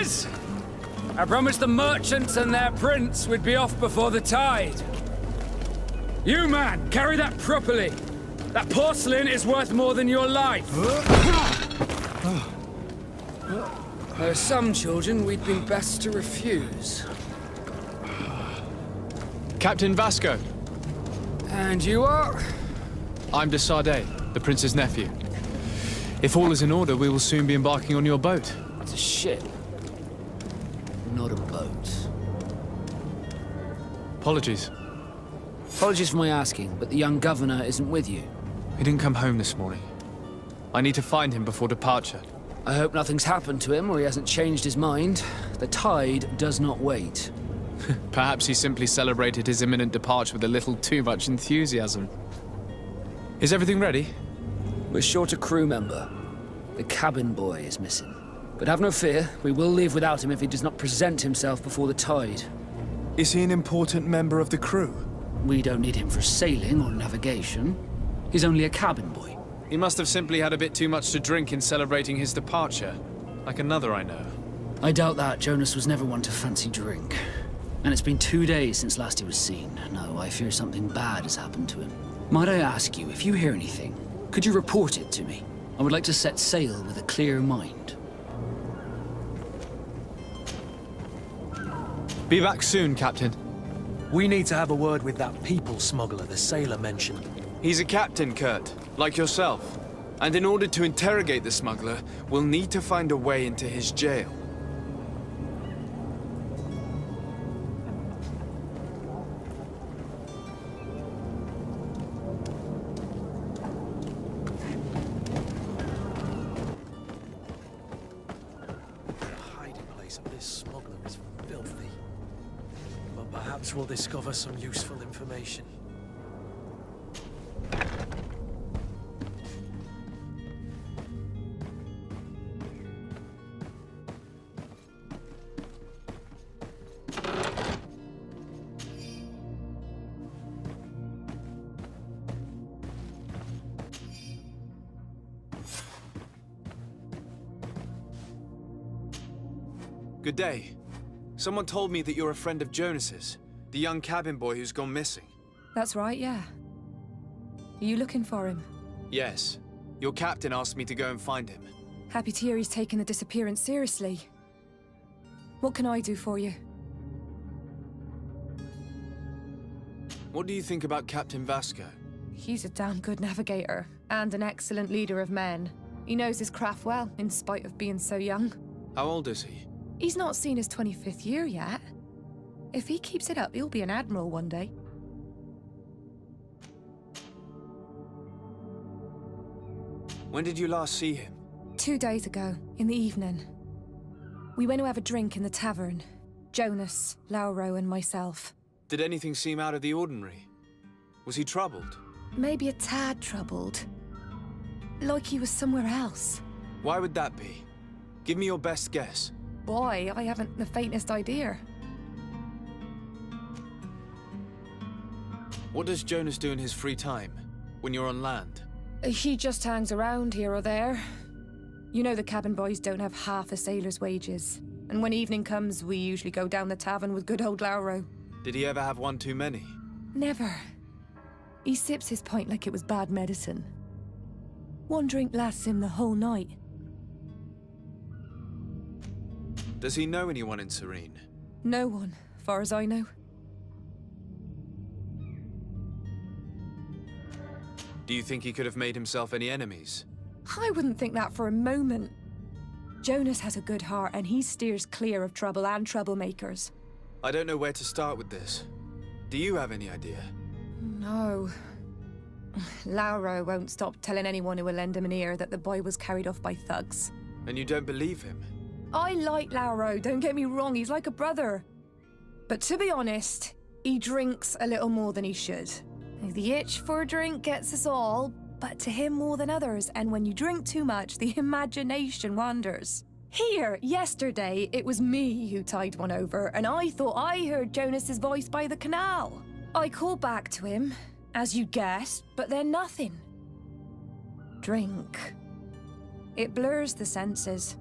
Smugglers! I promised the merchants and their prince we'd be off before the tide. You, man, carry that properly. That porcelain is worth more than your life. There are some children we'd be best to refuse. Captain Vasco. And you are? I'm de Sade, the prince's nephew. If all is in order, we will soon be embarking on your boat. It's a ship, not a boat. Apologies. Apologies for my asking, but the young governor isn't with you. He didn't come home this morning. I need to find him before departure. I hope nothing's happened to him or he hasn't changed his mind. The tide does not wait. Perhaps he simply celebrated his imminent departure with a little too much enthusiasm. Is everything ready? We're short a crew member. The cabin boy is missing. But have no fear, we will leave without him if he does not present himself before the tide. Is he an important member of the crew? We don't need him for sailing or navigation. He's only a cabin boy. He must have simply had a bit too much to drink in celebrating his departure. Like another I know. I doubt that. Jonas was never one to fancy drink. And it's been 2 days since last he was seen. No, I fear something bad has happened to him. Might I ask you, if you hear anything, could you report it to me? I would like to set sail with a clear mind. Be back soon, Captain. We need to have a word with that people smuggler the sailor mentioned. He's a captain, Kurt, like yourself. And in order to interrogate the smuggler, we'll need to find a way into his jail. The hiding place of this smuggler is filthy. But perhaps we'll discover some useful information. Good day. Someone told me that you're a friend of Jonas's, the young cabin boy who's gone missing. That's right, yeah. Are you looking for him? Yes. Your captain asked me to go and find him. Happy to hear he's taken the disappearance seriously. What can I do for you? What do you think about Captain Vasco? He's a damn good navigator, and an excellent leader of men. He knows his craft well, in spite of being so young. How old is he? He's not seen his 25th year yet. If he keeps it up, he'll be an admiral one day. When did you last see him? 2 days ago, in the evening. We went to have a drink in the tavern. Jonas, Lauro, and myself. Did anything seem out of the ordinary? Was he troubled? Maybe a tad troubled. Like he was somewhere else. Why would that be? Give me your best guess. Boy, I haven't the faintest idea. What does Jonas do in his free time, when you're on land? He just hangs around here or there. You know the cabin boys don't have half a sailor's wages. And when evening comes, we usually go down the tavern with good old Lauro. Did he ever have one too many? Never. He sips his pint like it was bad medicine. One drink lasts him the whole night. Does he know anyone in Serene? No one, far as I know. Do you think he could have made himself any enemies? I wouldn't think that for a moment. Jonas has a good heart and he steers clear of trouble and troublemakers. I don't know where to start with this. Do you have any idea? No. Lauro won't stop telling anyone who will lend him an ear that the boy was carried off by thugs. And you don't believe him? I like Lauro, don't get me wrong, he's like a brother. But to be honest, he drinks a little more than he should. The itch for a drink gets us all, but to him more than others, and when you drink too much, the imagination wanders. Here, yesterday, it was me who tied one over, and I thought I heard Jonas's voice by the canal. I called back to him, as you guessed, but then nothing. Drink. It blurs the senses.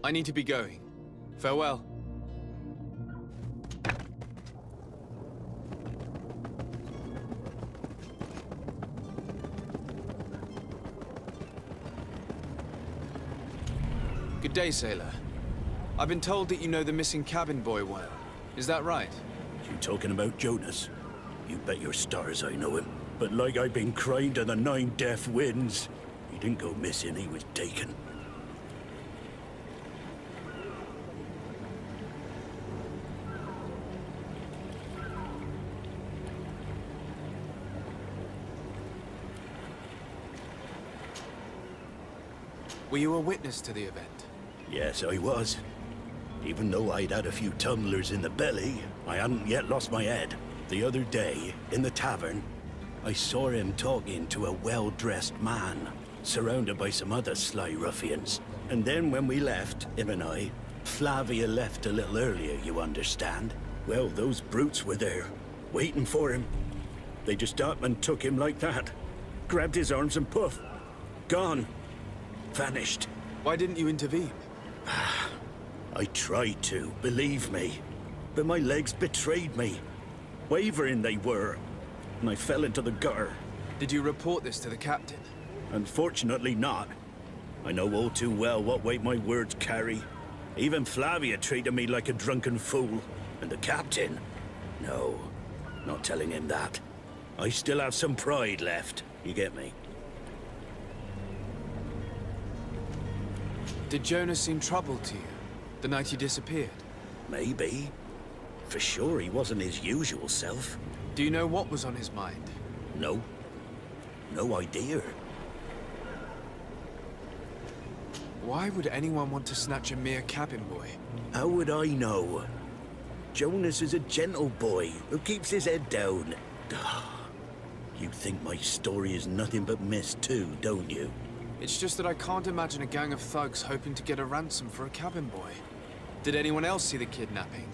I need to be going. Farewell. Good day, sailor. I've been told that you know the missing cabin boy well. Is that right? You talking about Jonas? You bet your stars I know him. But like I've been crying to the 9 deaf winds, he didn't go missing, he was taken. Were you a witness to the event? Yes, I was. Even though I'd had a few tumblers in the belly, I hadn't yet lost my head. The other day, in the tavern, I saw him talking to a well-dressed man, surrounded by some other sly ruffians. And then when we left, him and I, Flavia left a little earlier, you understand? Well, those brutes were there, waiting for him. They just up and took him like that. Grabbed his arms and poof, gone. Vanished. Why didn't you intervene? I tried to, believe me. But my legs betrayed me. Wavering they were. And I fell into the gutter. Did you report this to the captain? Unfortunately not. I know all too well what weight my words carry. Even Flavia treated me like a drunken fool. And the captain? No, not telling him that. I still have some pride left. You get me? Did Jonas seem troubled to you the night he disappeared? Maybe. For sure he wasn't his usual self. Do you know what was on his mind? No. No idea. Why would anyone want to snatch a mere cabin boy? How would I know? Jonas is a gentle boy who keeps his head down. You think my story is nothing but mist too, don't you? It's just that I can't imagine a gang of thugs hoping to get a ransom for a cabin boy. Did anyone else see the kidnapping?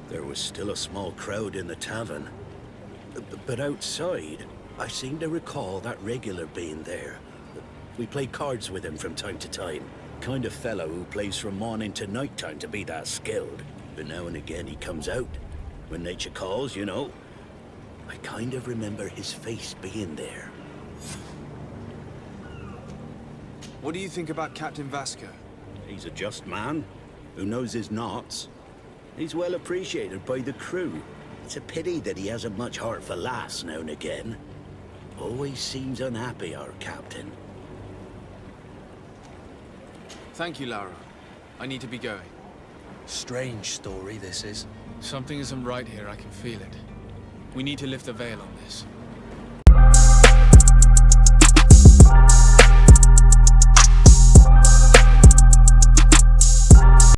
There was still a small crowd in the tavern. But outside, I seem to recall that regular being there. We play cards with him from time to time. Kind of fellow who plays from morning to night time to be that skilled. But now and again he comes out. When nature calls, you know. I kind of remember his face being there. What do you think about Captain Vasco? He's a just man who knows his knots. He's well appreciated by the crew. It's a pity that he hasn't much heart for laughs now and again. Always seems unhappy, our captain. Thank you, Lara. I need to be going. Strange story, this is. Something isn't right here, I can feel it. We need to lift the veil on this.